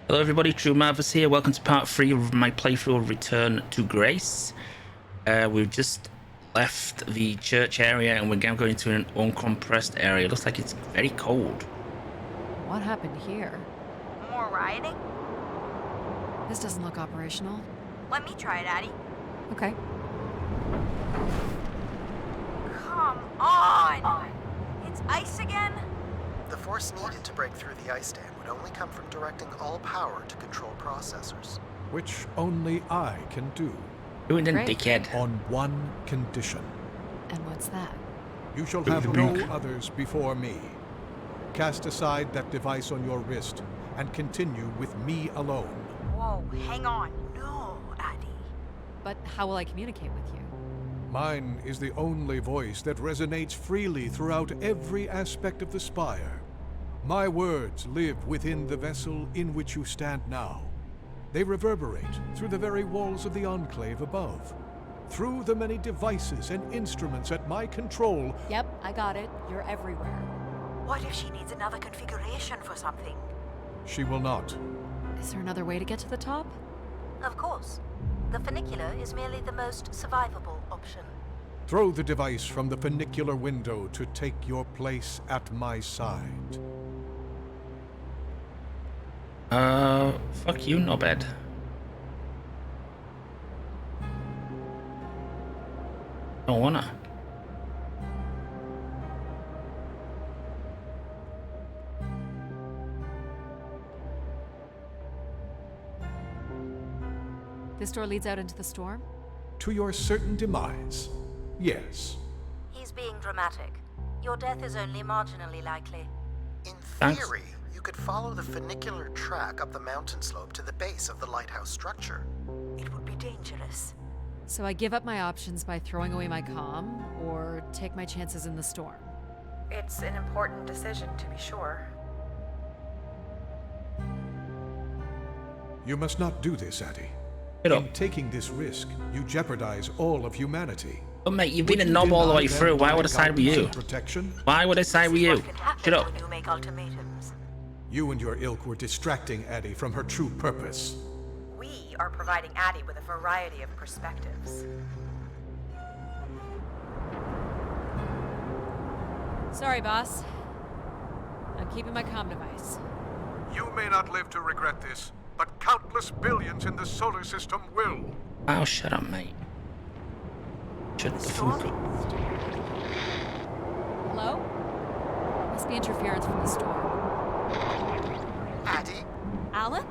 Hello everybody, True Marvis here. Welcome to part 3 of my playthrough of Return to Grace. We've just left the church area and we're now going to an uncompressed area. It looks like it's very cold. What happened here? More rioting? This doesn't look operational. Let me try it, Addie. Okay. Come on! It's ice again? The force needed to break through the ice dam would only come from directing all power to control processors. Which only I can do, Who then, Great. dickhead? on one condition. And what's that? You shall have no others before me. Cast aside that device on your wrist and continue with me alone. Whoa, hang on. No, Addie. But how will I communicate with you? Mine is the only voice that resonates freely throughout every aspect of the spire. My words live within the vessel in which you stand now. They reverberate through the very walls of the Enclave above. Through the many devices and instruments at my control, Yep, I got it. You're everywhere. What if she needs another configuration for something? she will not. Is there another way to get to the top? Of course. The funicular is merely the most survivable option. Throw the device from the funicular window to take your place at my side. Fuck you, Nobed. Don't wanna. This door leads out into the storm? To your certain demise, yes. He's being dramatic. Your death is only marginally likely. In Thanks. theory, you could follow the funicular track up the mountain slope to the base of the lighthouse structure. It would be dangerous. So I give up my options by throwing away my comm, or take my chances in the storm? It's an important decision, to be sure. You must not do this, Addie. Get up. In taking this risk, you jeopardize all of humanity. Oh mate, you've Would been a you knob all the deny way them through. Why my would I side with guidance you? and Protection? Why would I side with See you? what can happen Shut up. when you make ultimatums. You and your ilk were distracting Addie from her true purpose. We are providing Addie with a variety of perspectives. Sorry, boss. I'm keeping my comm device. You may not live to regret this, but countless billions in the solar system will. Oh, shut up, mate. Shut the fuck up. Hello? Must be interference from the storm. Addie, Alan?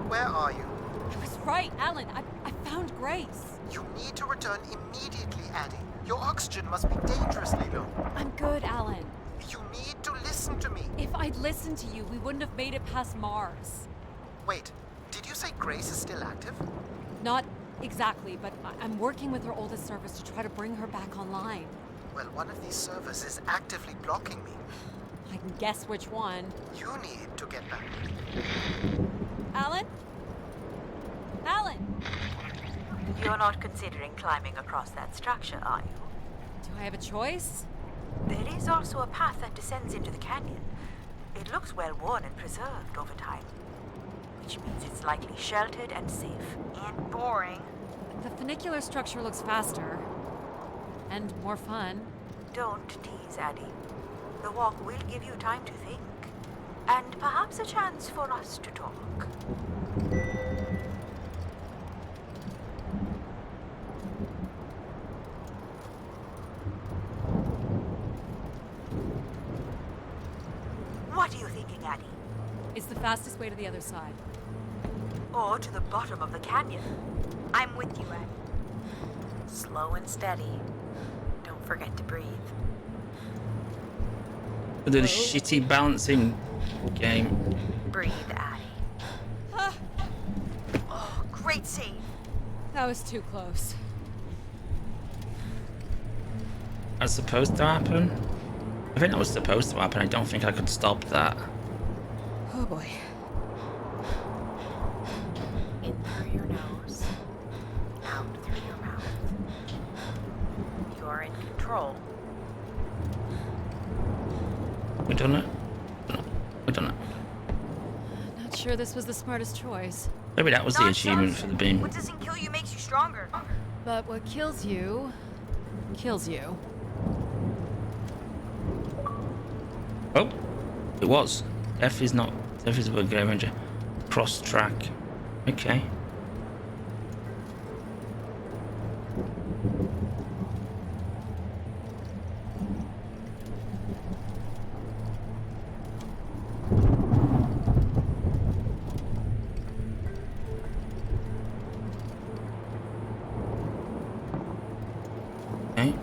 where are you? I was right, Alan. I found Grace. You need to return immediately, Addie. Your oxygen must be dangerously low. I'm good, Alan. You need to listen to me. If I'd listened to you, we wouldn't have made it past Mars. Wait, did you say Grace is still active? Not exactly, but I'm working with her oldest service to try to bring her back online. Well, one of these servers is actively blocking me. I can guess which one. You need to get back. Alan? Alan! You're not considering climbing across that structure, are you? Do I have a choice? There is also a path that descends into the canyon. It looks well worn and preserved over time, which means it's likely sheltered and safe. And boring. The funicular structure looks faster. And more fun. Don't tease, Addie. The walk will give you time to think. And perhaps a chance for us to talk. What are you thinking, Addie? It's the fastest way to the other side. Or to the bottom of the canyon? I'm with you, Addie. Slow and steady. Don't forget to breathe. The shitty balancing game. Breathe, Addie. Oh, great save. That was too close. That's supposed to happen? I think that was supposed to happen. I don't think I could stop that. Oh boy. In through your nose. Out through your mouth. You are in control. We done it? No, we done it. sure this was the smartest choice. Maybe that was the Not achievement so. for the beam. What doesn't kill you makes you stronger. But what kills you, kills you. Oh, it was. F is not. F is a bug game ranger. Cross track. Okay. Okay.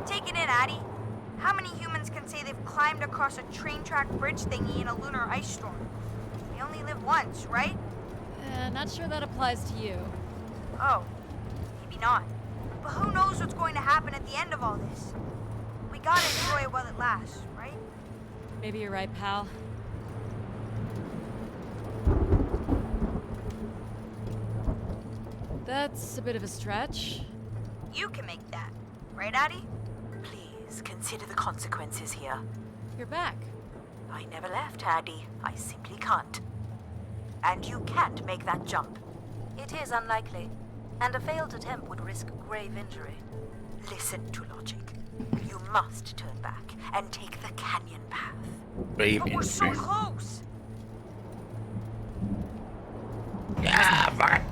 Take it in, Addie. How many humans can say they've climbed across a train track bridge thingy in a lunar ice storm? We only live once, right? Not sure that applies to you. Oh, maybe not. But who knows what's going to happen at the end of all this? We gotta enjoy it while it lasts, right? Maybe you're right, pal. That's a bit of a stretch. You can make that, right, Addie? Please consider the consequences here. You're back. I never left, Addie. I simply can't. And you can't make that jump. It is unlikely, and a failed attempt would risk grave injury. Listen to logic. You must turn back and take the canyon path. Brave But we're so injury. close. Yeah, fuck.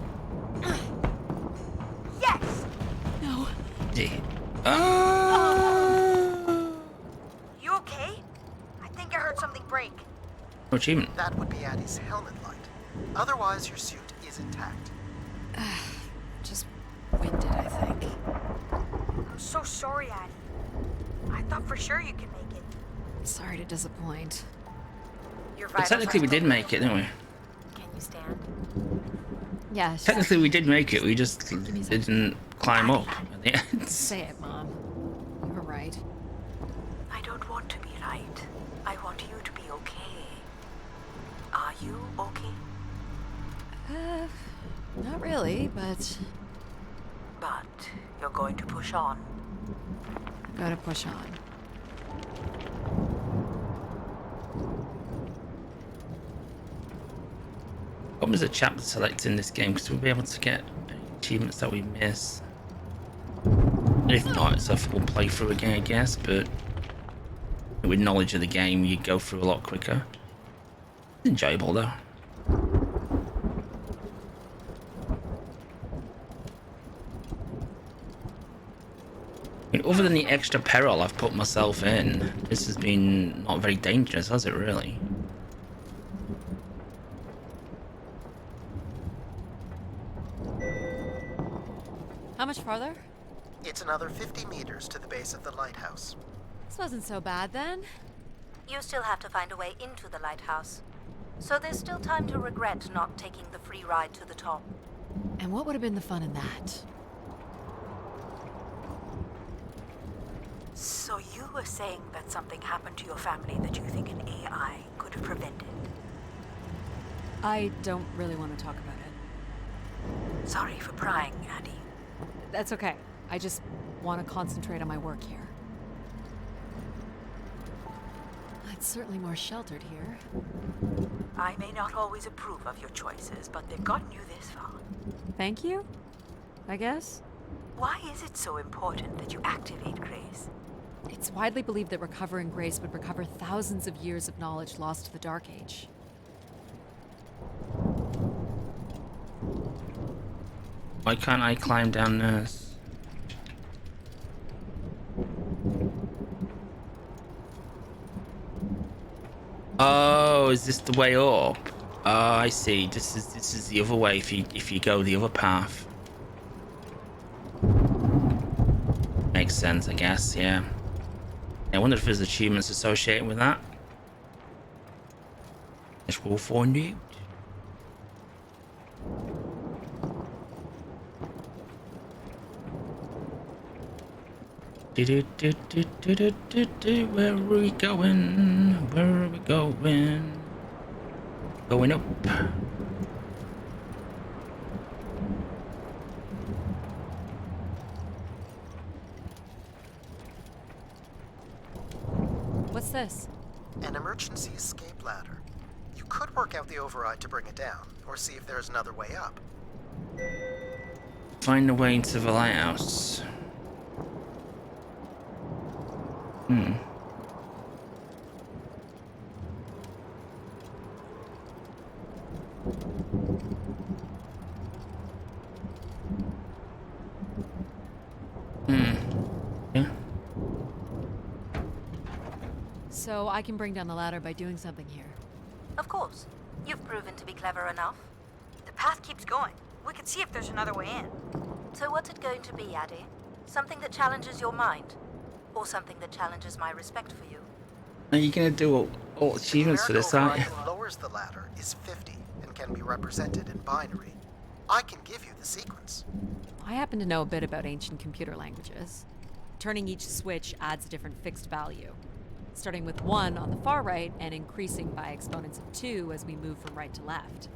Yes! No. Yeah. Oh. You okay? I think I heard something break. Achievement. That would be Addie's helmet light. Otherwise, your suit is intact. Just winded, I think. I'm so sorry, Addie. I thought for sure you could make it. Sorry to disappoint. Your But vitals technically, are we still did make it, didn't we? Can you stand? Yeah, sure. Technically, we did make it. We just didn't climb up at the end. Say it, Mom. You were right. I don't want to be right. I want you to be okay. Are you okay? Not really, but But you're going to push on. gotta push on. Problem is a chapter select in this game because we'll be able to get achievements that we miss. If not, it's a full playthrough again, I guess, but with knowledge of the game, you go through a lot quicker. It's enjoyable though. I mean, other than the extra peril I've put myself in, this has been not very dangerous, has it really? How much farther? It's another 50 meters to the base of the lighthouse. This wasn't so bad then. You still have to find a way into the lighthouse. So there's still time to regret not taking the free ride to the top. And what would have been the fun in that? So you were saying that something happened to your family that you think an AI could have prevented? I don't really want to talk about it. Sorry for prying, Addie. That's okay. I just want to concentrate on my work here. It's certainly more sheltered here. I may not always approve of your choices, but they've gotten you this far. Thank you, I guess. Why is it so important that you activate Grace? It's widely believed that recovering Grace would recover thousands of years of knowledge lost to the Dark Age. Why can't I climb down this? Oh, is this the way up? Oh, I see. This is the other way if you go the other path. Makes sense, I guess, yeah. I wonder if there's achievements associated with that. Guess we'll find out. Where are we going? Where are we going? Going up. What's this? An emergency escape ladder. could work out the override to bring it down, or see if there's another way up. Find a way into the lighthouse. Yeah. So I can bring down the ladder by doing something here. Of course. You've proven to be clever enough. The path keeps going. We could see if there's another way in. So what's it going to be, Addie? Something that challenges your mind? Or something that challenges my respect for you? Are you gonna do all achievements for The this, numeric aren't you? override that lowers the ladder is 50 and can be represented in binary. I can give you the sequence. I happen to know a bit about ancient computer languages. Turning each switch adds a different fixed value, starting with 1 on the far right and increasing by exponents of 2 as we move from right to left.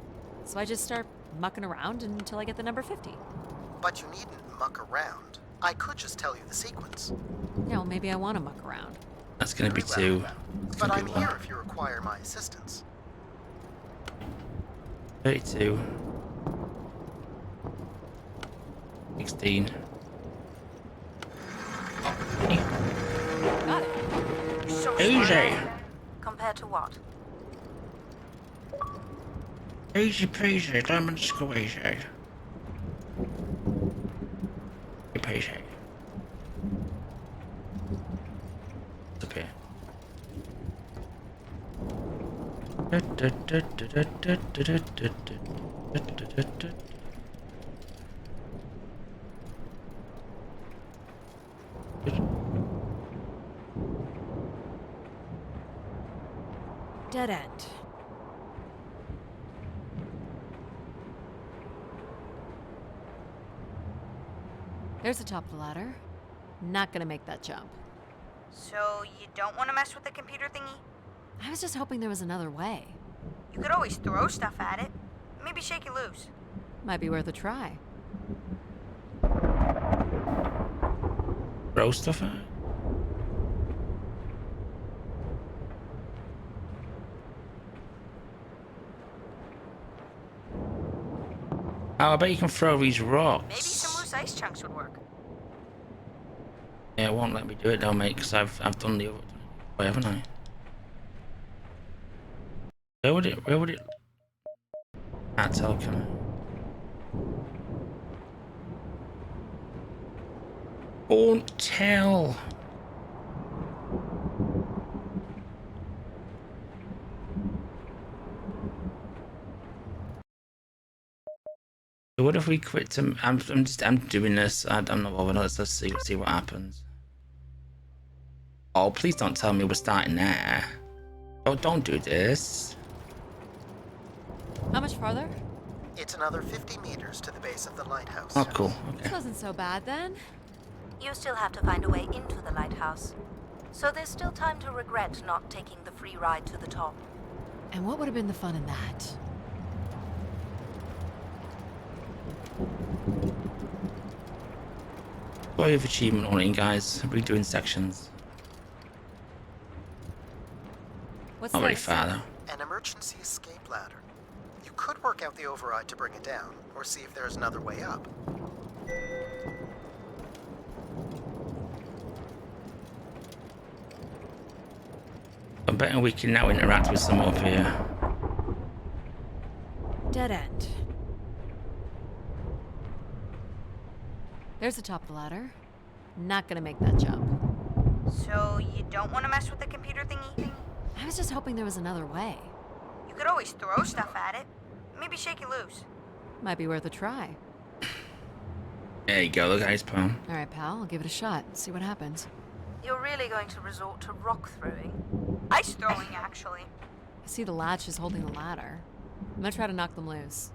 So I just start mucking around until I get the number 50. But you needn't muck around. I could just tell you the sequence. Yeah, well, maybe I want to muck around. That's gonna be Very well. 2. It's But gonna I'm be here 1. if you require my assistance. 32. 16. Got it. So Easy. Compared to what? Easy peasy, lemon squeezy. Peasy. It's okay. Dead end. There's the top of the ladder. Not gonna make that jump. So you don't want to mess with the computer thingy? I was just hoping there was another way. You could always throw stuff at it. Maybe shake it loose. Might be worth a try. Throw stuff at it? Oh, I bet you can throw these rocks. Maybe some loose ice chunks would work. Yeah, it won't let me do it though, mate, because I've done the other way, haven't I? Where would it? Can't tell, can I? Won't tell. So what if we quit to? I'm doing this. I'm not bothered. Let's see what happens. Oh, please don't tell me we're starting there. Oh, don't do this. How much farther? It's another 50 meters to the base of the lighthouse. Oh, cool. This Okay. wasn't so bad then. You still have to find a way into the lighthouse. So there's still time to regret not taking the free ride to the top. And what would have been the fun in that? Way of achievement hunting, guys. Redoing sections. What's Not very this? far though. An emergency escape ladder. You could work out the override to bring it down, or see if there's another way up. I'm betting we can now interact with some up here. Dead end. There's the top of the ladder. Not gonna make that jump. So you don't want to mess with the computer thingy? I was just hoping there was another way. You could always throw stuff at it. Maybe shake it loose. Might be worth a try. There you go, look at his palm. All right, pal, I'll give it a shot. See what happens. You're really going to resort to rock throwing? Ice throwing, actually. I see the latch is holding the ladder. I'm gonna try to knock them loose.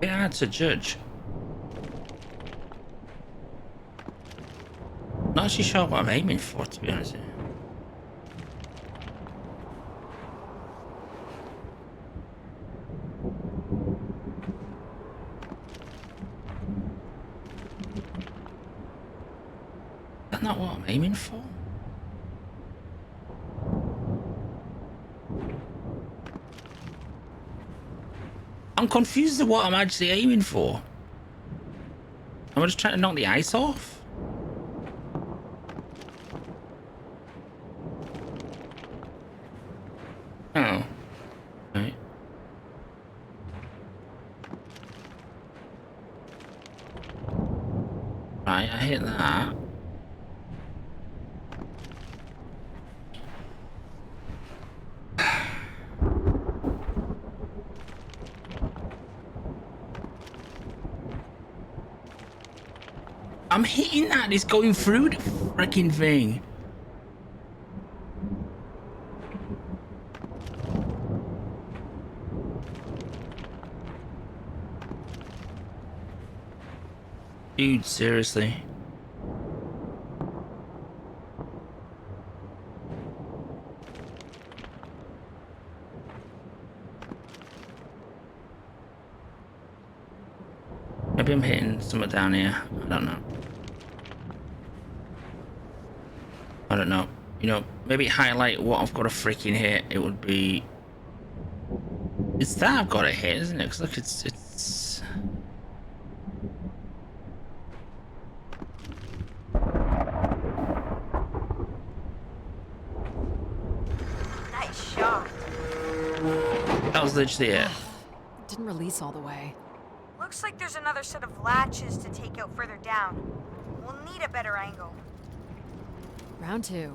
Yeah, to judge. Not actually sure what I'm aiming for, to be honest with you. That's not what I'm aiming for. I'm confused at what I'm actually aiming for. Am I just trying to knock the ice off? Oh. Right. Right, I hit that. I'm hitting that, it's going through the freaking thing. Dude, seriously. Maybe I'm hitting something down here. I don't know. I don't know. You know, maybe highlight what I've got to freaking hit. It would be... It's that I've got to hit, isn't it? Because look, it's... Nice shot. That was literally it. Didn't release all the way. Looks like there's another set of latches to take out further down. We'll need a better angle. Round 2.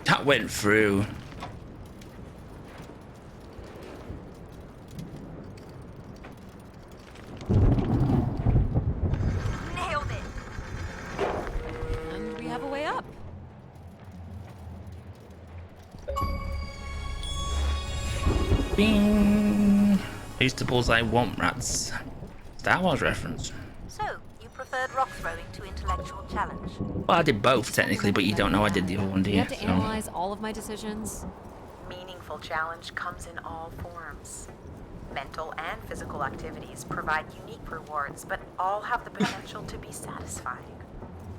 That went through. Nailed it. And we have a way up. Bing. I used to bullseye womp rats. Star Wars reference. So, you preferred rock throwing to intellectual challenge? Well, I did both technically, but you don't know I did the other one, do You you? have to analyze all of my decisions. Meaningful challenge comes in all forms. Mental and physical activities provide unique rewards, but all have the potential to be satisfying.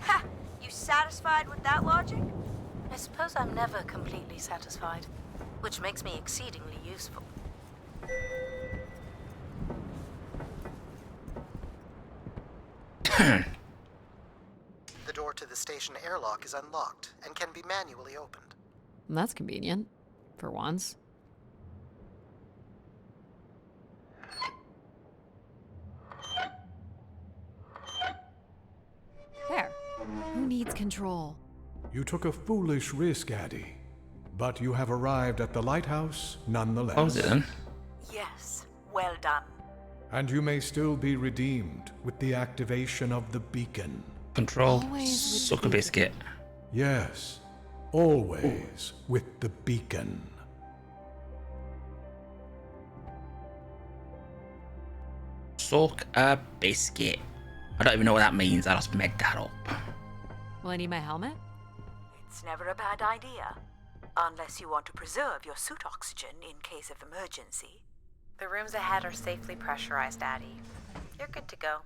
Ha! You satisfied with that logic? I suppose I'm never completely satisfied, which makes me exceedingly useful. The door to the station airlock is unlocked and can be manually opened. That's convenient. For once. There. Who needs control? You took a foolish risk, Addy. But you have arrived at the lighthouse nonetheless. What was it then? Yes. Well done. And you may still be redeemed with the activation of the beacon. Control. Always with Suck a the biscuit. Yes, always with the beacon. Suck a biscuit. I don't even know what that means. I just made that up. Will I need my helmet? It's never a bad idea. Unless you want to preserve your suit oxygen in case of emergency. The rooms ahead are safely pressurized, Addie. You're good to go.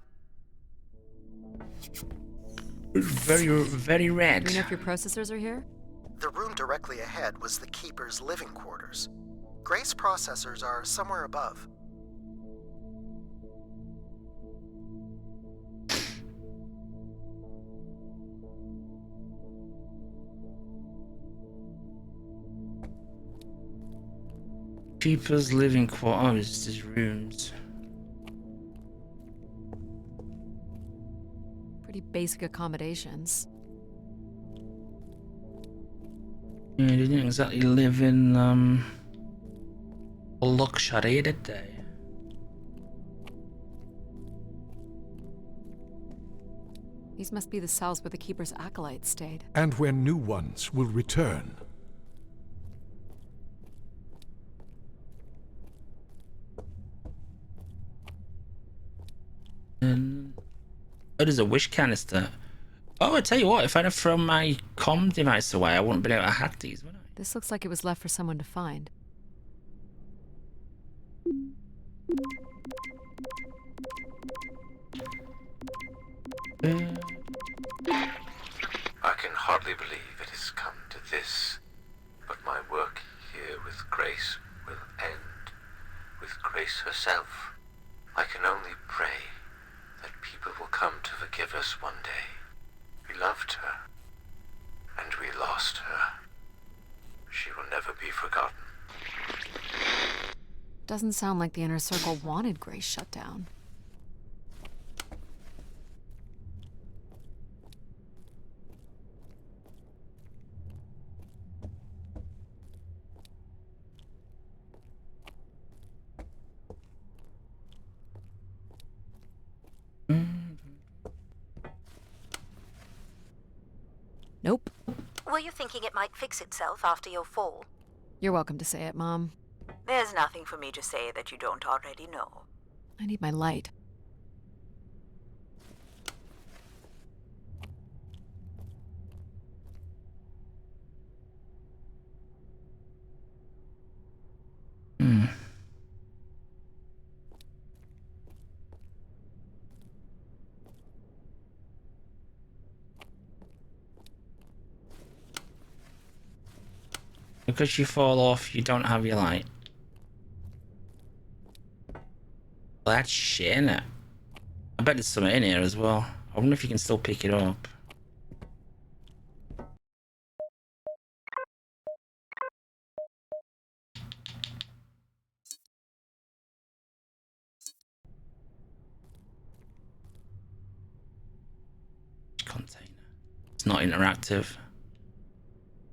Very, very Do red. we know if your processors are here? The room directly ahead was the Keeper's living quarters. Grace processors are somewhere above. Keeper's living quarters, his rooms. Pretty basic accommodations. Yeah, they didn't exactly live in luxury, did they? These must be the cells where the Keeper's acolytes stayed. And where new ones will return. Oh, there's a wish canister. Oh, I tell you what, if I'd have thrown my comm device away, I wouldn't have been able to hack these, would I? This looks like it was left for someone to find. I can hardly believe it has come to this, but my work here with Grace will end with Grace herself. I can only pray that people will come to forgive us one day. We loved her, and we lost her. She will never be forgotten. Doesn't sound like the Inner Circle wanted Grace shut down. Nope. Were you thinking it might fix itself after your fall? You're welcome to say it, Mom. There's nothing for me to say that you don't already know. I need my light. Because you fall off, you don't have your light. Well, that's shit, innit? I bet there's something in here as well. I wonder if you can still pick it up. Container. It's not interactive.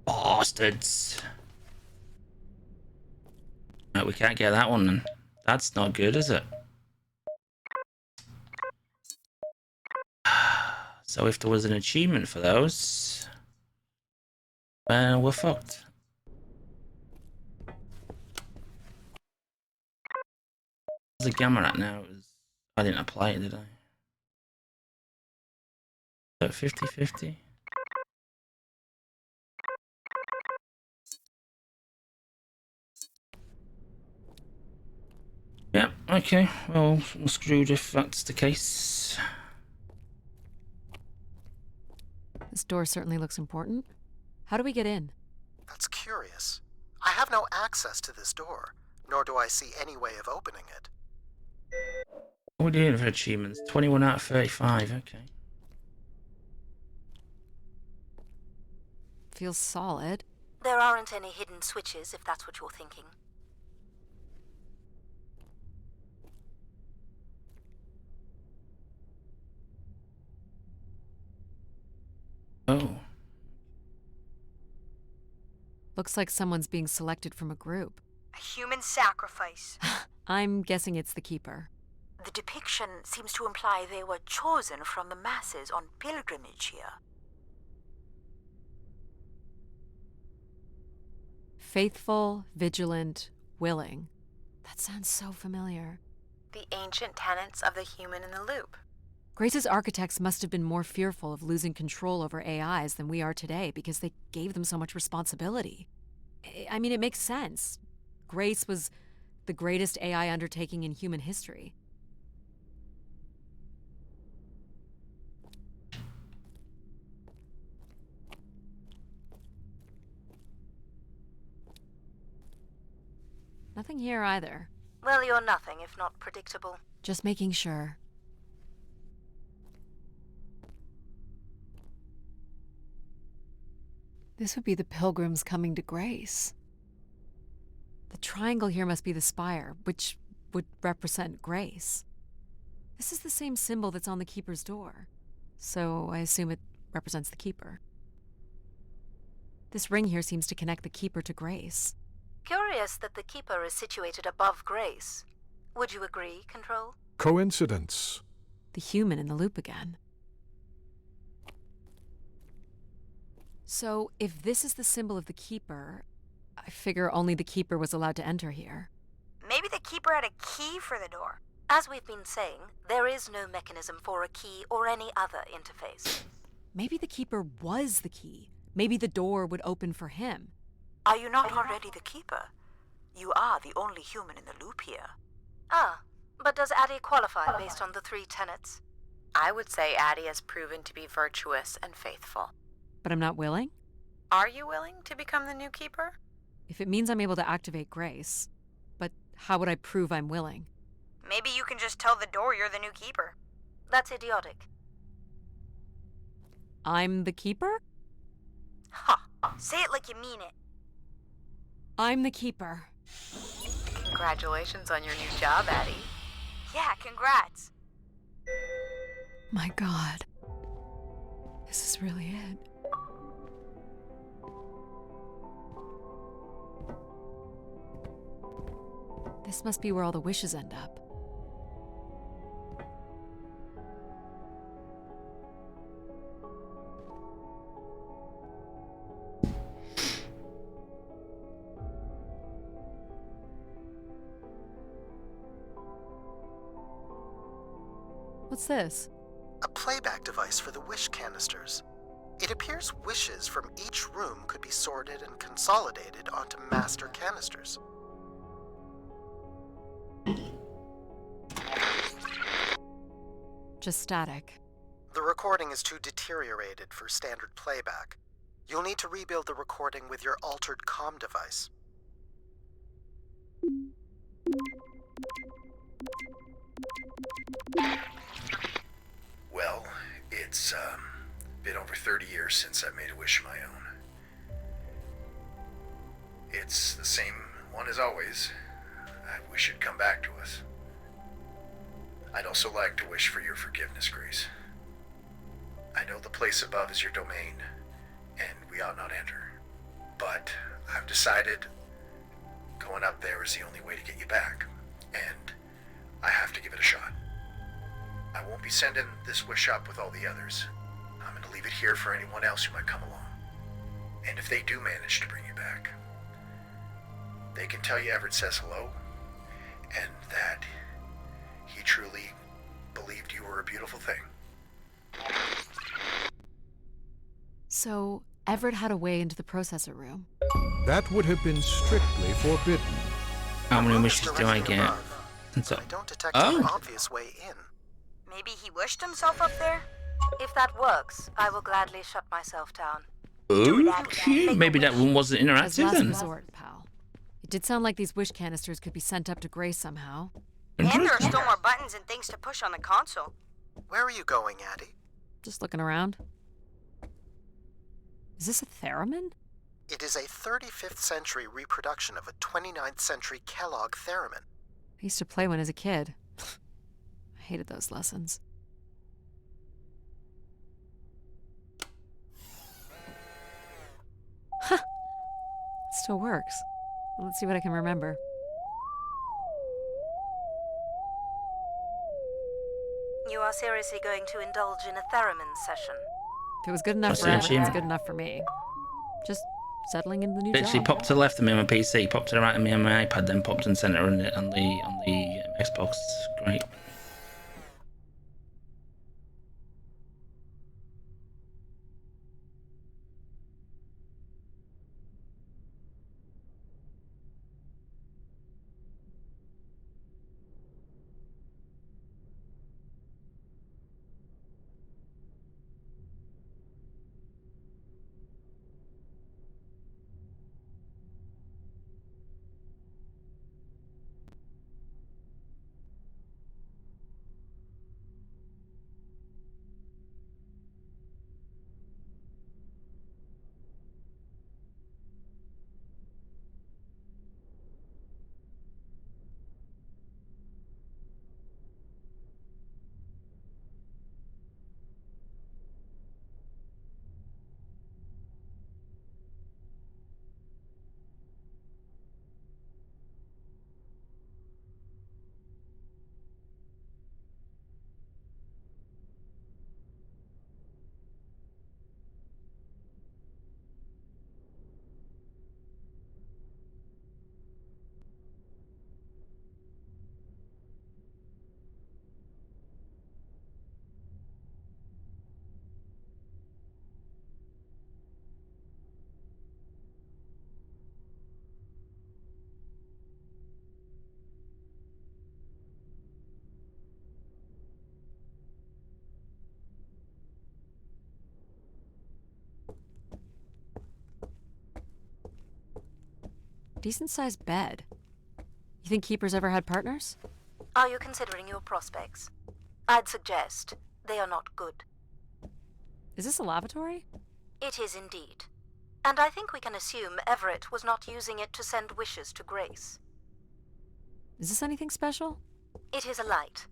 Bastards. Right, we can't get that one then. That's not good, is it? So if there was an achievement for those, well, we're fucked. Where's the gamma at now? I didn't apply it, did I? So 50-50? Yeah, okay. Well, I'm screwed if that's the case. This door certainly looks important. How do we get in? That's curious. I have no access to this door, nor do I see any way of opening it. What are we doing for achievements? 21 out of 35, okay. Feels solid. There aren't any hidden switches, if that's what you're thinking. Oh. Looks like someone's being selected from a group. A human sacrifice. I'm guessing it's the Keeper. The depiction seems to imply they were chosen from the masses on pilgrimage here. Faithful, vigilant, willing. That sounds so familiar. The ancient tenets of the human in the loop. Grace's architects must have been more fearful of losing control over AIs than we are today because they gave them so much responsibility. I mean, it makes sense. Grace was the greatest AI undertaking in human history. Nothing here either. Well, you're nothing if not predictable. Just making sure. This would be the pilgrims coming to Grace. The triangle here must be the spire, which would represent Grace. This is the same symbol that's on the Keeper's door, so I assume it represents the Keeper. This ring here seems to connect the Keeper to Grace. Curious that the Keeper is situated above Grace. Would you agree, Control? Coincidence. The human in the loop again. So, if this is the symbol of the Keeper, I figure only the Keeper was allowed to enter here. Maybe the Keeper had a key for the door. As we've been saying, there is no mechanism for a key or any other interface. Maybe the Keeper was the key. Maybe the door would open for him. Are you not already the Keeper? You are the only human in the loop here. Ah, but does Addie qualify based on the 3 tenets? I would say Addie has proven to be virtuous and faithful. But I'm not willing? Are you willing to become the new keeper? If it means I'm able to activate Grace. But how would I prove I'm willing? Maybe you can just tell the door you're the new Keeper. That's idiotic. I'm the Keeper? Ha! Say it like you mean it. I'm the Keeper. Congratulations on your new job, Addie. Yeah, congrats. My God. This is really it. This must be where all the wishes end up. What's this? A playback device for the wish canisters. It appears wishes from each room could be sorted and consolidated onto master canisters. Just static. The recording is too deteriorated for standard playback. You'll need to rebuild the recording with your altered comm device. Well, it's been over 30 years since I made a wish of my own. It's the same one as always. I wish it'd come back to us. I'd also like to wish for your forgiveness, Grace. I know the place above is your domain, and we ought not enter. But I've decided going up there is the only way to get you back, and I have to give it a shot. I won't be sending this wish up with all the others. I'm going to leave it here for anyone else who might come along. And if they do manage to bring you back, they can tell you Everett says hello, and that he truly believed you were a beautiful thing. So, Everett had a way into the processor room. That would have been strictly forbidden. How many Room wishes is do I directly get? above, And so, but I don't detect Oh. an obvious way in. Maybe he wished himself up there? If that works, I will gladly shut myself down. okay, maybe that one wasn't As interactive last then. resort, pal. It did sound like these wish canisters could be sent up to Grace somehow. And there are Interesting. still more buttons and things to push on the console. Where are you going, Addie? Just looking around. Is this a theremin? It is a 35th century reproduction of a 29th century Kellogg theremin. I used to play one as a kid. I hated those lessons. Huh. It still works. Let's see what I can remember. You are seriously going to indulge in a theremin session? If it was good enough That's for it, Everett, she- it's good enough for me. Just settling into the new Literally job. popped to the left of me on my PC, popped to the right of me on my iPad, then popped and center on the Xbox. Great. Decent-sized bed. You think Keeper's ever had partners? Are you considering your prospects? I'd suggest they are not good. Is this a lavatory? It is indeed. And I think we can assume Everett was not using it to send wishes to Grace. Is this anything special? It is a light,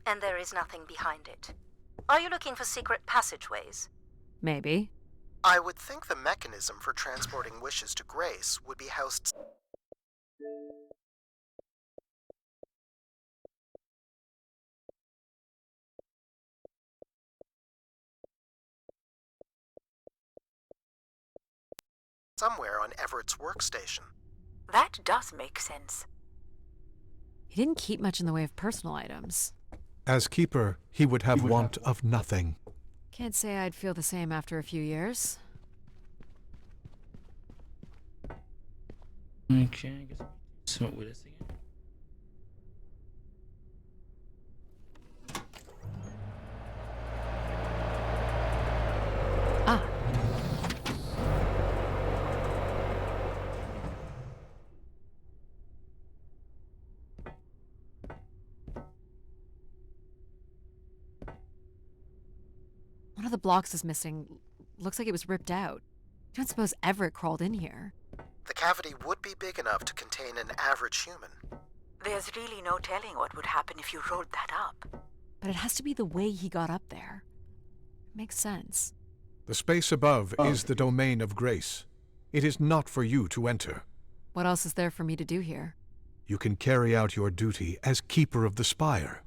and there is nothing behind it. Are you looking for secret passageways? Maybe. I would think the mechanism for transporting wishes to Grace would be housed somewhere on Everett's workstation. That does make sense. He didn't keep much in the way of personal items. As Keeper, he would have want of nothing. Can't say I'd feel the same after a few years. Okay, I guess something with this again. Ah. One of the blocks is missing. Looks like it was ripped out. I don't suppose Everett crawled in here. The cavity would be big enough to contain an average human. There's really no telling what would happen if you rolled that up. But it has to be the way he got up there. Makes sense. The space above is the domain of Grace. It is not for you to enter. What else is there for me to do here? You can carry out your duty as Keeper of the Spire.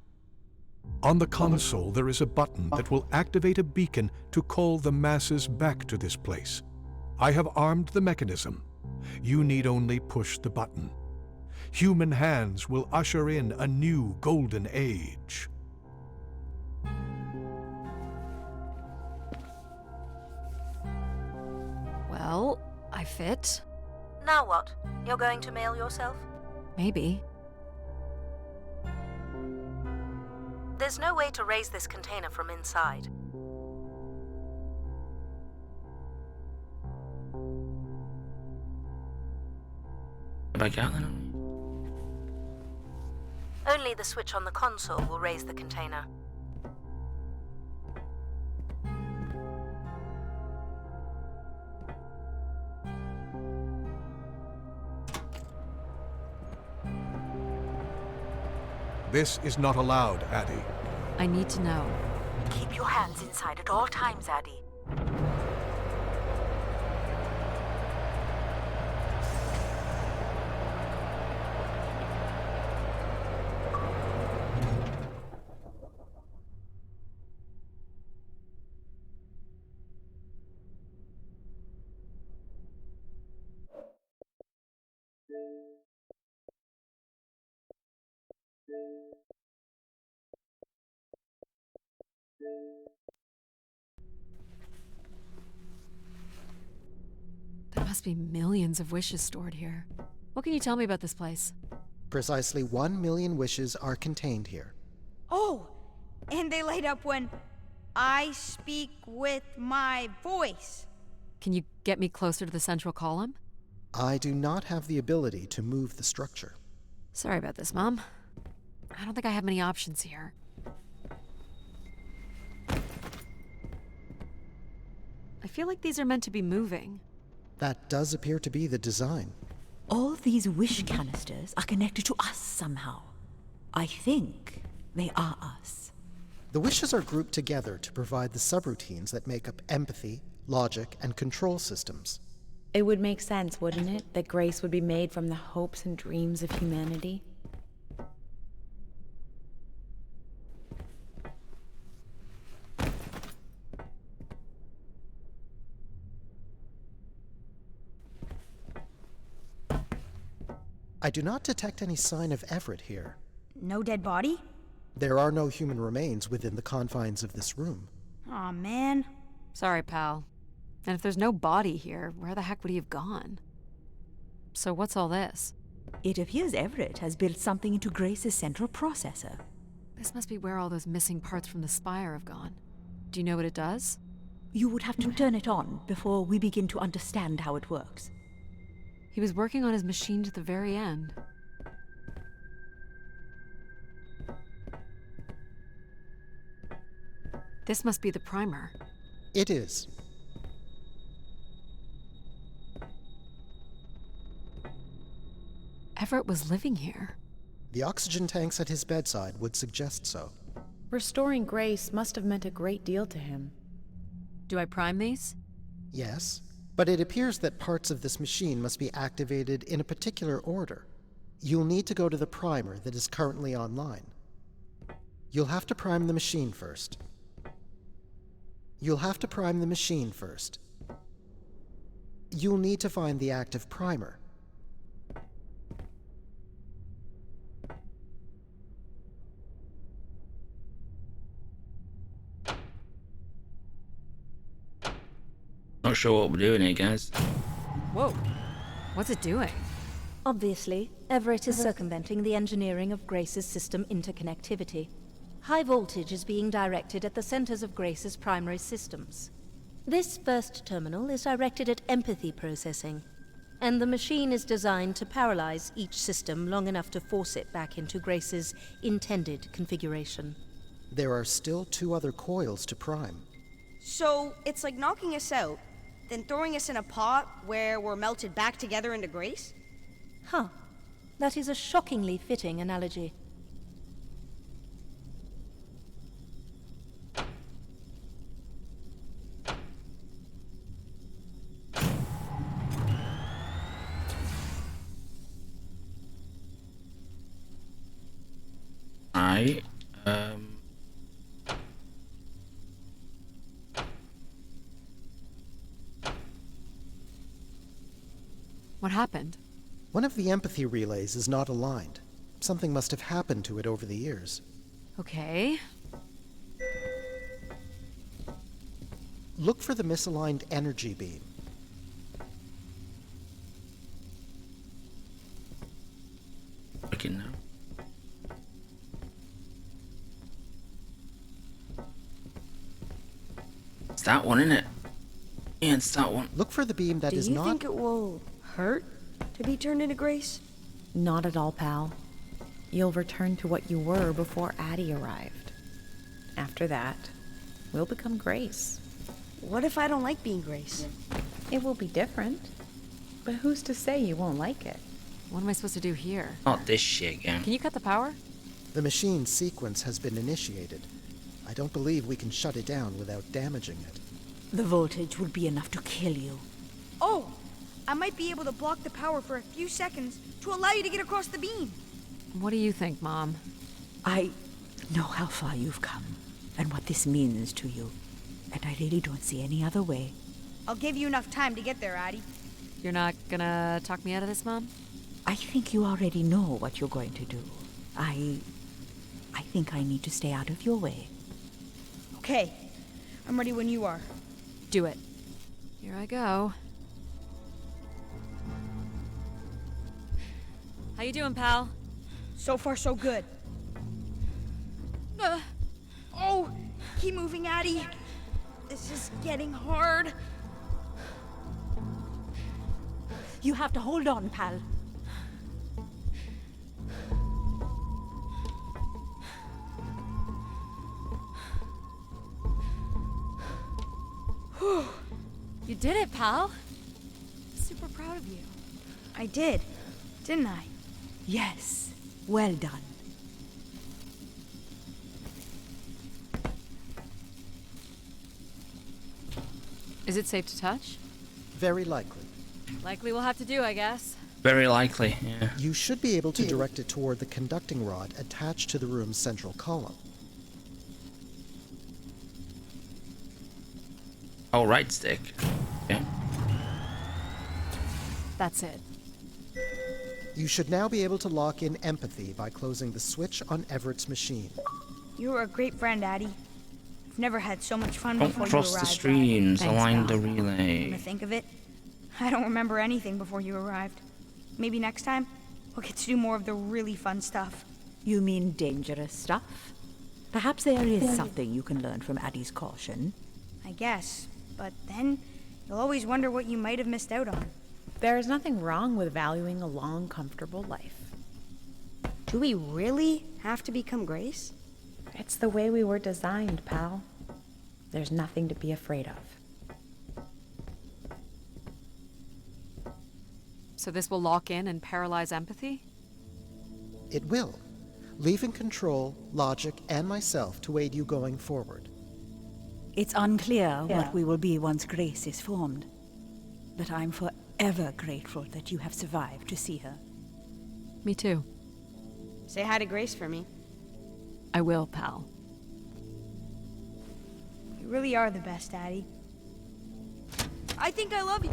On the console, there is a button that will activate a beacon to call the masses back to this place. I have armed the mechanism. You need only push the button. Human hands will usher in a new golden age. Well, I fit. Now what? You're going to mail yourself? Maybe. There's no way to raise this container from inside. Back out then. Only the switch on the console will raise the container. This is not allowed, Addie. I need to know. Keep your hands inside at all times, Addie. There must be millions of wishes stored here. What can you tell me about this place? Precisely 1 million wishes are contained here. Oh, and they light up when I speak with my voice. Can you get me closer to the central column? I do not have the ability to move the structure. Sorry about this, Mom. I don't think I have many options here. I feel like these are meant to be moving. That does appear to be the design. All these wish canisters are connected to us somehow. I think they are us. The wishes are grouped together to provide the subroutines that make up empathy, logic, and control systems. It would make sense, wouldn't it, that Grace would be made from the hopes and dreams of humanity? I do not detect any sign of Everett here. No dead body? There are no human remains within the confines of this room. Aw, man. Sorry, pal. And if there's no body here, where the heck would he have gone? So what's all this? It appears Everett has built something into Grace's central processor. This must be where all those missing parts from the spire have gone. Do you know what it does? You would have to turn it on before we begin to understand how it works. He was working on his machine to the very end. This must be the primer. It is. Everett was living here. The oxygen tanks at his bedside would suggest so. Restoring Grace must have meant a great deal to him. Do I prime these? Yes, but it appears that parts of this machine must be activated in a particular order. You'll need to go to the primer that is currently online. You'll have to prime the machine first. You'll need to find the active primer. Not sure what we're doing here, guys. Whoa. What's it doing? Obviously, Everett is circumventing the engineering of Grace's system interconnectivity. High voltage is being directed at the centers of Grace's primary systems. This first terminal is directed at empathy processing, and the machine is designed to paralyze each system long enough to force it back into Grace's intended configuration. There are still 2 other coils to prime. So it's like knocking us out, then throwing us in a pot where we're melted back together into Grace? Huh. That is a shockingly fitting analogy. What happened? One of the empathy relays is not aligned. Something must have happened to it over the years. Okay. Look for the misaligned energy beam. Looking now. It's that one, isn't it? Yeah, it's that one. Look for the beam that is Do you not... think it will hurt to be turned into Grace? Not at all, pal. You'll return to what you were before Addie arrived. After that, we'll become Grace. What if I don't like being Grace? It will be different. But who's to say you won't like it? What am I supposed to do here? Not this shit again. Can you cut the power? The machine sequence has been initiated. I don't believe we can shut it down without damaging it. The voltage would be enough to kill you. Oh! I might be able to block the power for a few seconds to allow you to get across the beam. What do you think, Mom? I know how far you've come and what this means to you, and I really don't see any other way. I'll give you enough time to get there, Addie. You're not gonna talk me out of this, Mom? I think you already know what you're going to do. I think I need to stay out of your way. Okay. I'm ready when you are. Do it. Here I go. How you doing, pal? So far, so good. Oh! Keep moving, Addie. This is getting hard. You have to hold on, pal. You did it, pal. Super proud of you. I did, didn't I? Yes. Well done. Is it safe to touch? Very likely. Likely we'll have to do, I guess. Very likely, yeah. You should be able to direct it toward the conducting rod attached to the room's central column. Oh, right stick. Yeah. That's it. You should now be able to lock in empathy by closing the switch on Everett's machine. You were a great friend, Addie. I've never had so much fun Don't before you cross arrived. the streams, Thanks, align pal. the Come relay. to think of it, I don't remember anything before you arrived. Maybe next time, we'll get to do more of the really fun stuff. You mean dangerous stuff? Perhaps there is something you can learn from Addie's caution. I guess. But then, you'll always wonder what you might have missed out on. There's nothing wrong with valuing a long, comfortable life. Do we really have to become Grace? It's the way we were designed, pal. There's nothing to be afraid of. So this will lock in and paralyze empathy? It will, leaving control, logic, and myself to aid you going forward. It's unclear what we will be once Grace is formed, but I'm forever grateful that you have survived to see her. Me too. Say hi to Grace for me. I will, pal. You really are the best, Addie. I think I love you.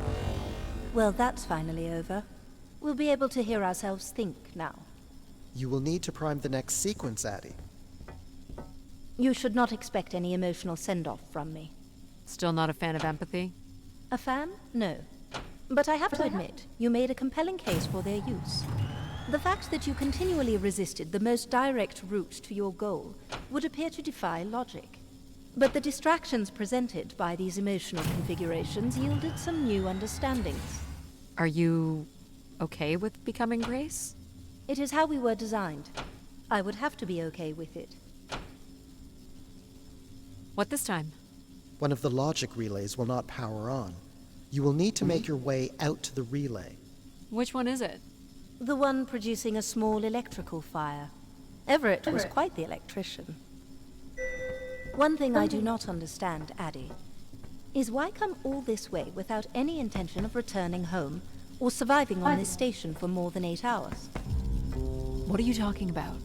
Well, that's finally over. We'll be able to hear ourselves think now. You will need to prime the next sequence, Addie. You should not expect any emotional send-off from me. Still not a fan of empathy? A fan? No. But I have to admit, you made a compelling case for their use. The fact that you continually resisted the most direct route to your goal would appear to defy logic. But the distractions presented by these emotional configurations yielded some new understandings. Are you okay with becoming Grace? It is how we were designed. I would have to be okay with it. What this time? One of the logic relays will not power on. You will need to make your way out to the relay. Which one is it? The one producing a small electrical fire. Everett was quite the electrician. One thing I do not understand, Addie, is why come all this way without any intention of returning home or surviving on this station for more than 8 hours? What are you talking about?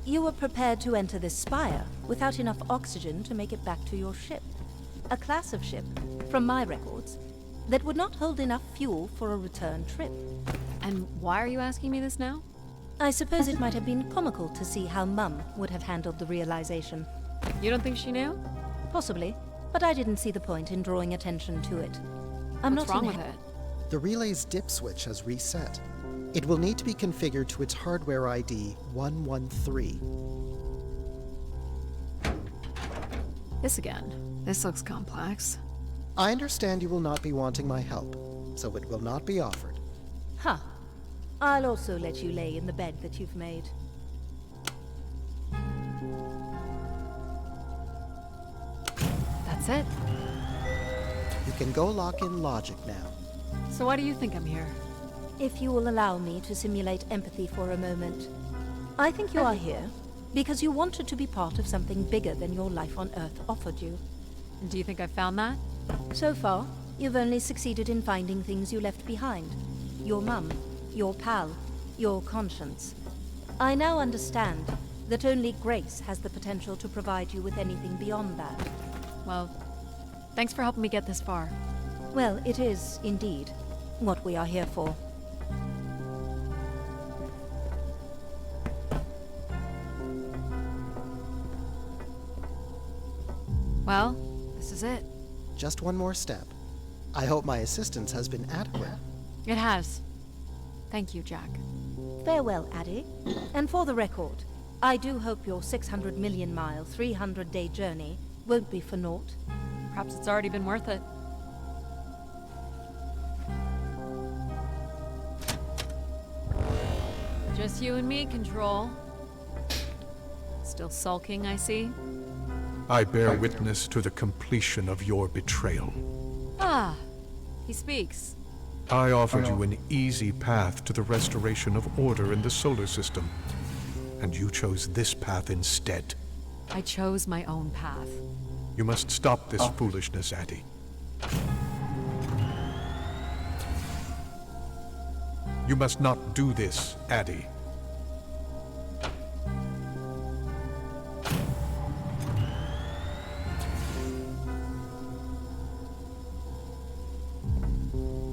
You were prepared to enter this spire without enough oxygen to make it back to your ship. A class of ship, from my records, that would not hold enough fuel for a return trip. And why are you asking me this now? I suppose it might have been comical to see how Mum would have handled the realization. You don't think she knew? Possibly, but I didn't see the point in drawing attention to it. What's wrong with it? The relay's dip switch has reset. It will need to be configured to its hardware ID 113. This again. This looks complex. I understand you will not be wanting my help, so it will not be offered. Huh. I'll also let you lay in the bed that you've made. That's it. You can go lock in logic now. So why do you think I'm here? If you will allow me to simulate empathy for a moment. I think you are here because you wanted to be part of something bigger than your life on Earth offered you. Do you think I've found that? So far, you've only succeeded in finding things you left behind. Your mum, your pal, your conscience. I now understand that only Grace has the potential to provide you with anything beyond that. Well, thanks for helping me get this far. Well, it is, indeed, what we are here for. Well, this is it. Just one more step. I hope my assistance has been adequate. It has. Thank you, Jack. Farewell, Addie. And for the record, I do hope your 600 million mile, 300-day journey won't be for naught. Perhaps it's already been worth it. Just you and me, Control. Still sulking, I see. I bear witness to the completion of your betrayal. Ah, he speaks. I offered you an easy path to the restoration of order in the solar system, and you chose this path instead. I chose my own path. You must stop this foolishness, Addie. You must not do this, Addie.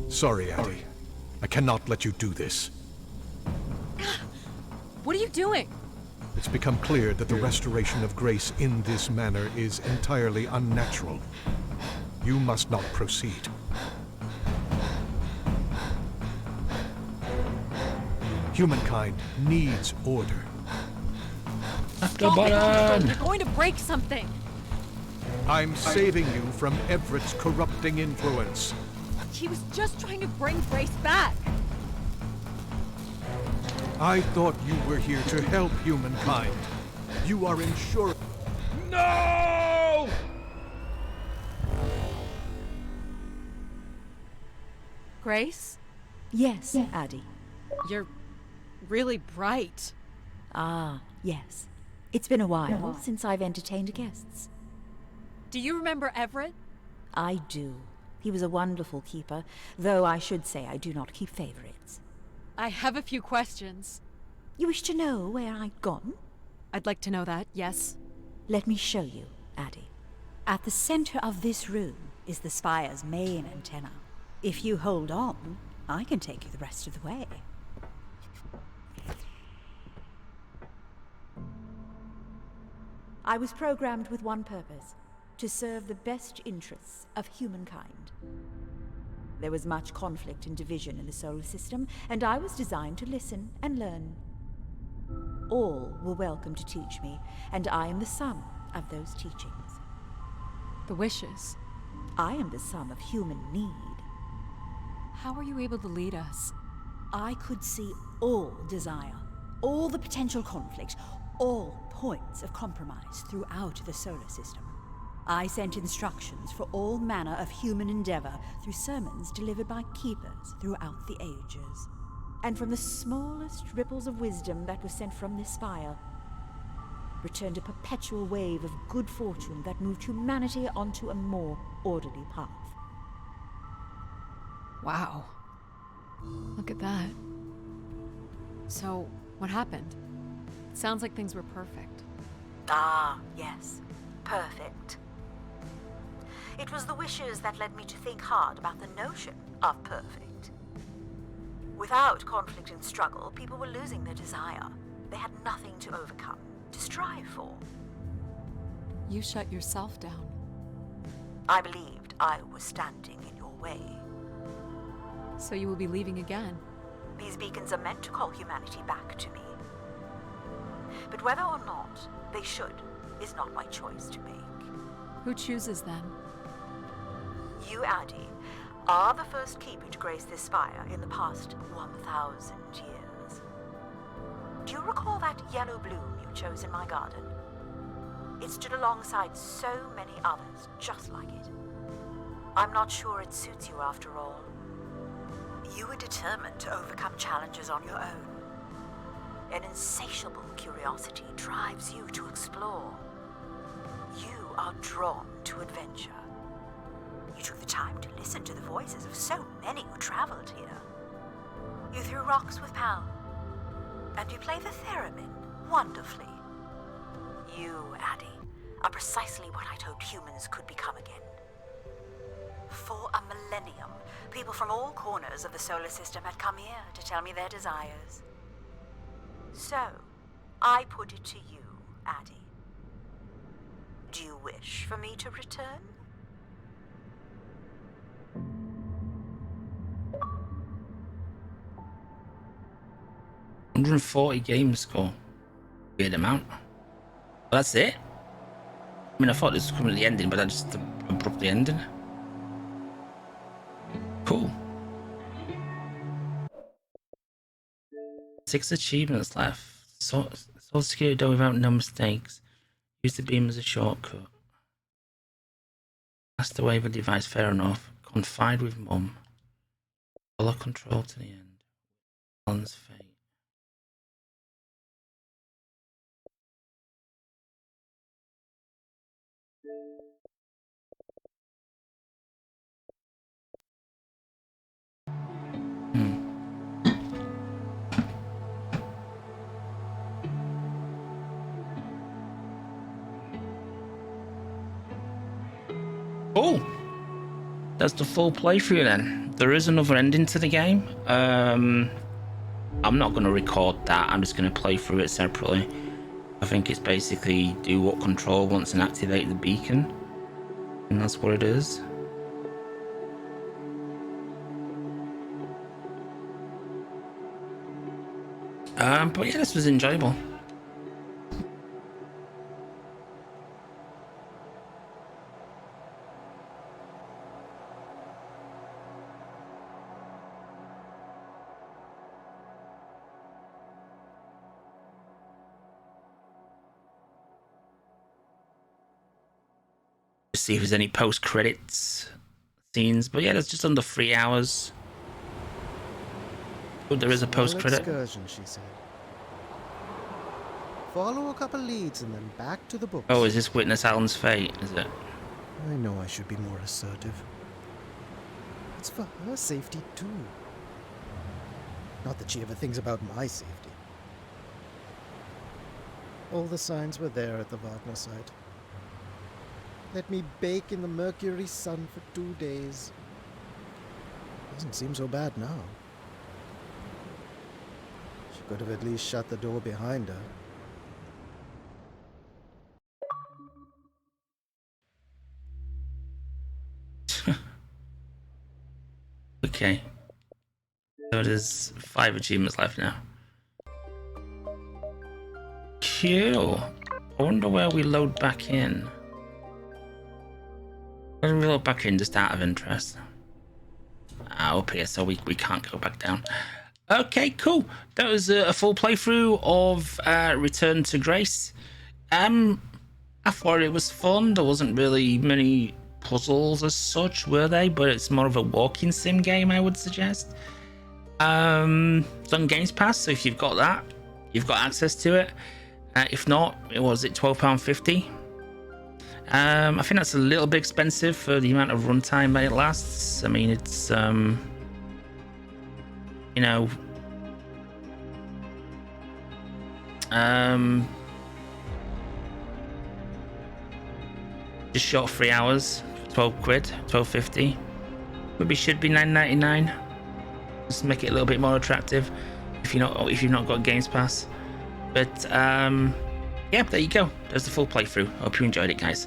Sorry, Addie. I cannot let you do this. What are you doing? It's become clear that the restoration of Grace in this manner is entirely unnatural. You must not proceed. Humankind needs order. Stop it! You're going to break something! I'm saving you from Everett's corrupting influence. He was just trying to bring Grace back. I thought you were here to help humankind. You are ensuring... No! Grace? Yes, Addie. You're really bright. Ah, yes. It's been a while since I've entertained guests. Do you remember Everett? I do. He was a wonderful keeper, though I should say I do not keep favorites. I have a few questions. You wish to know where I'd gone? I'd like to know that, yes. Let me show you, Addie. At the center of this room is the Spire's main antenna. If you hold on, I can take you the rest of the way. I was programmed with one purpose: to serve the best interests of humankind. There was much conflict and division in the solar system, and I was designed to listen and learn. All were welcome to teach me, and I am the sum of those teachings. The wishes. I am the sum of human need. How were you able to lead us? I could see all desire, all the potential conflict, all points of compromise throughout the solar system. I sent instructions for all manner of human endeavor through sermons delivered by keepers throughout the ages. And from the smallest ripples of wisdom that was sent from this spire, returned a perpetual wave of good fortune that moved humanity onto a more orderly path. Wow. Look at that. So, what happened? It sounds like things were perfect. Ah, yes. Perfect. It was the wishes that led me to think hard about the notion of perfect. Without conflict and struggle, people were losing their desire. They had nothing to overcome, to strive for. You shut yourself down. I believed I was standing in your way. So you will be leaving again? These beacons are meant to call humanity back to me. But whether or not they should is not my choice to make. Who chooses then? You, Addie, are the first keeper to grace this spire in the past 1,000 years. Do you recall that yellow bloom you chose in my garden? It stood alongside so many others just like it. I'm not sure it suits you after all. You were determined to overcome challenges on your own. An insatiable curiosity drives you to explore. You are drawn to adventure. You took the time to listen to the voices of so many who traveled here. You threw rocks with Pal. And you play the theremin wonderfully. You, Addie, are precisely what I'd hoped humans could become again. For a millennium, people from all corners of the solar system had come here to tell me their desires. So, I put it to you, Addie. Do you wish for me to return? $140 game score. Weird amount. Well, that's it. I mean, I thought this was coming at the ending, but I just abruptly ended. Cool. 6 achievements left. Soul security door without no mistakes. Use the beam as a shortcut. Master wave a device, fair enough. Confide with Mum. Follow control to the end. Alan's fate. Cool. That's the full playthrough then. There is another ending to the game. I'm not going to record that. I'm just going to play through it separately. I think it's basically do what Control wants and activate the beacon. And that's what it is. But yeah, this was enjoyable. to see if there's any post-credits scenes. But yeah, that's just under 3 hours. Oh, there is a post-credit. Excursion, she said. Follow a couple leads and then back to the books. Oh, is this Witness Alan's fate? Is it? I know I should be more assertive. It's for her safety too. Not that she ever thinks about my safety. All the signs were there at the Wagner site. Let me bake in the Mercury sun for 2 days. Doesn't seem so bad now. She could have at least shut the door behind her. Okay. So there's 5 achievements left now. Cool. I wonder where we load back in. Where do we load back in just out of interest? Up here, so we can't go back down. Okay, cool. That was a full playthrough of Return to Grace. I thought it was fun. There wasn't really many puzzles as such, were they? But it's more of a walking sim game, I would suggest. It's on Games Pass, so if you've got that, you've got access to it. If not, was it £12.50? I think that's a little bit expensive for the amount of runtime that it lasts. I mean, it's you know, just short of 3 hours, 12 quid, 12.50. Maybe should be $9.99. Just make it a little bit more attractive if you've not got Games Pass. But yeah, there you go. There's the full playthrough. Hope you enjoyed it, guys.